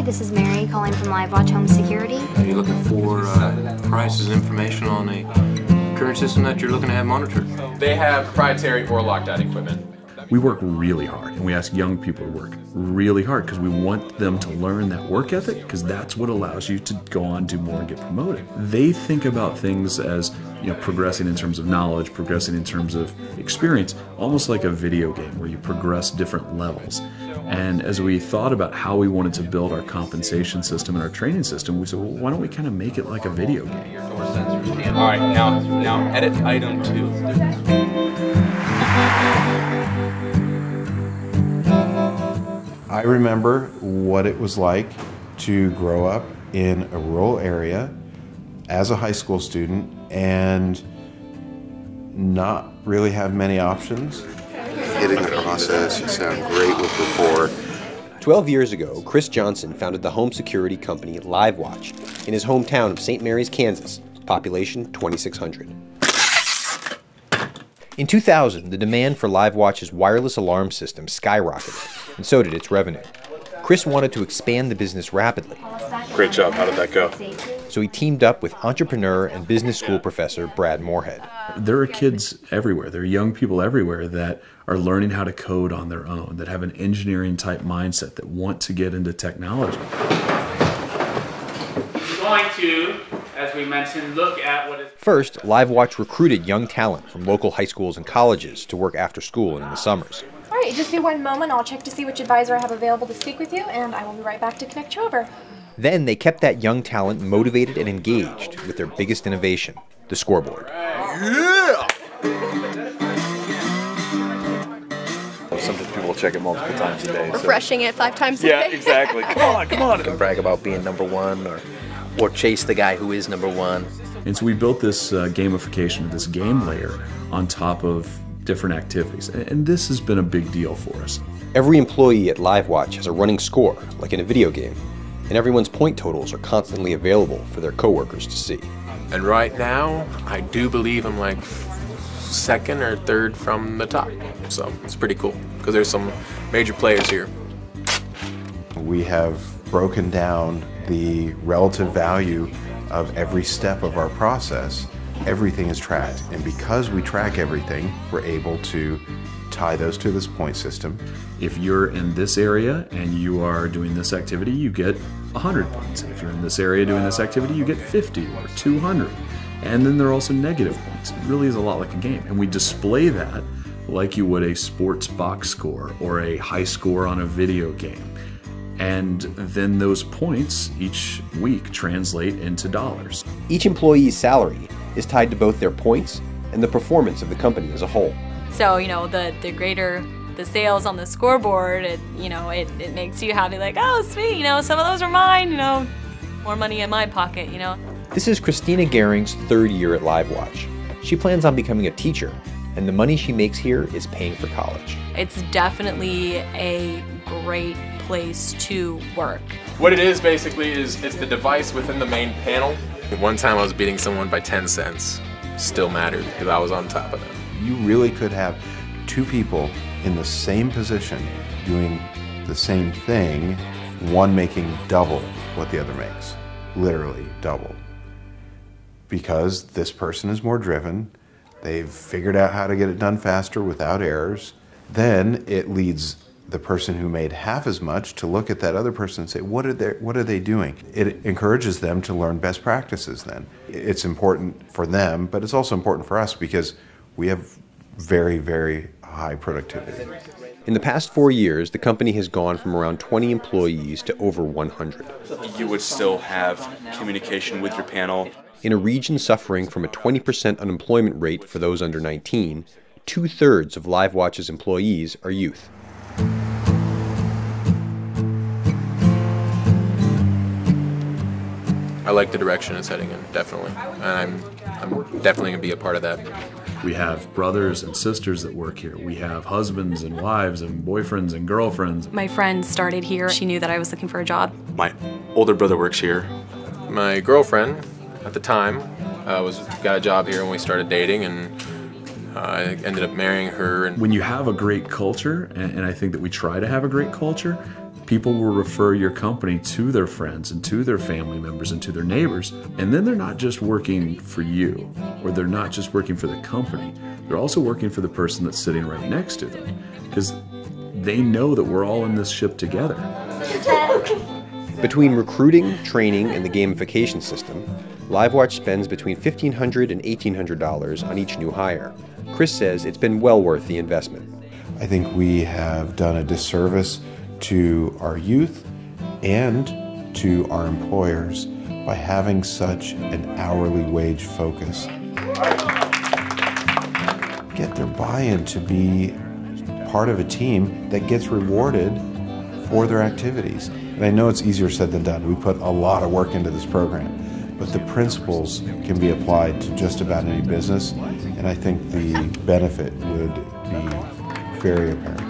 this is Mary calling from LiveWatch Home Security. Are you looking for prices and information on a current system that you're looking to have monitored? They have proprietary or locked-out equipment. We work really hard, and we ask young people to work really hard because we want them to learn that work ethic, because that's what allows you to go on, do more, and get promoted. They think about things as, you know, progressing in terms of knowledge, progressing in terms of experience, almost like a video game where you progress different levels. And as we thought about how we wanted to build our compensation system and our training system, we said, well, why don't we kind of make it like a video game? All right, now edit item 2. I remember what it was like to grow up in a rural area as a high school student and not really have many options. Hitting the process, you sound great with rapport. 12 years ago, Chris Johnson founded the home security company LiveWatch in his hometown of St. Mary's, Kansas, population 2,600. In 2000, the demand for LiveWatch's wireless alarm system skyrocketed, and so did its revenue. Chris wanted to expand the business rapidly. Great job. How did that go? So he teamed up with entrepreneur and business school professor Brad Moorhead. There are kids everywhere, there are young people everywhere that are learning how to code on their own, that have an engineering type mindset, that want to get into technology. We're going to, as we mentioned, look at what is... First, LiveWatch recruited young talent from local high schools and colleges to work after school and in the summers. All right, just be one moment. I'll check to see which advisor I have available to speak with you, and I will be right back to connect you over. Then they kept that young talent motivated and engaged with their biggest innovation, the scoreboard. Yeah! Sometimes people check it multiple times a day. Refreshing it 5 times a day. Yeah, exactly. Come on, come on. You can brag about being #1 or chase the guy who is #1. And so we built this gamification of this game layer on top of different activities. And this has been a big deal for us. Every employee at LiveWatch has a running score, like in a video game, and everyone's point totals are constantly available for their coworkers to see. And right now, I do believe I'm like 2nd or 3rd from the top. So it's pretty cool, because there's some major players here. We have broken down the relative value of every step of our process. Everything is tracked, and because we track everything, we're able to tie those to this point system. If you're in this area and you are doing this activity, you get 100 points. If you're in this area doing this activity, you get 50 or 200. And then there are also negative points. It really is a lot like a game. And we display that like you would a sports box score or a high score on a video game. And then those points each week translate into dollars. Each employee's salary is tied to both their points and the performance of the company as a whole. So, you know, the greater the sales on the scoreboard, it makes you happy, like, oh, sweet, you know, some of those are mine, you know, more money in my pocket, you know. This is Christina Gehring's 3rd year at LiveWatch. She plans on becoming a teacher, and the money she makes here is paying for college. It's definitely a great place to work. What it is basically is it's the device within the main panel. One time I was beating someone by 10 cents. Still mattered because I was on top of them. You really could have 2 people in the same position doing the same thing, one making double what the other makes, literally double. Because this person is more driven, they've figured out how to get it done faster without errors. Then it leads the person who made half as much to look at that other person and say, what are they doing? It encourages them to learn best practices then. It's important for them, but it's also important for us because we have very, very high productivity. In the past 4 years, the company has gone from around 20 employees to over 100. You would still have communication with your panel. In a region suffering from a 20% unemployment rate for those under 19, 2/3 of LiveWatch's employees are youth. I like the direction it's heading in, definitely. And I'm definitely going to be a part of that. We have brothers and sisters that work here. We have husbands and wives and boyfriends and girlfriends. My friend started here. She knew that I was looking for a job. My older brother works here. My girlfriend, at the time, got a job here when we started dating, and I ended up marrying her. And when you have a great culture, and I think that we try to have a great culture, People will refer your company to their friends and to their family members and to their neighbors. And then they're not just working for you, or they're not just working for the company. They're also working for the person that's sitting right next to them, because they know that we're all in this ship together. Between recruiting, training, and the gamification system, LiveWatch spends between $1,500 and $1,800 on each new hire. Chris says it's been well worth the investment. I think we have done a disservice to our youth and to our employers by having such an hourly wage focus. Get their buy-in to be part of a team that gets rewarded for their activities. And I know it's easier said than done. We put a lot of work into this program, but the principles can be applied to just about any business, and I think the benefit would be very apparent.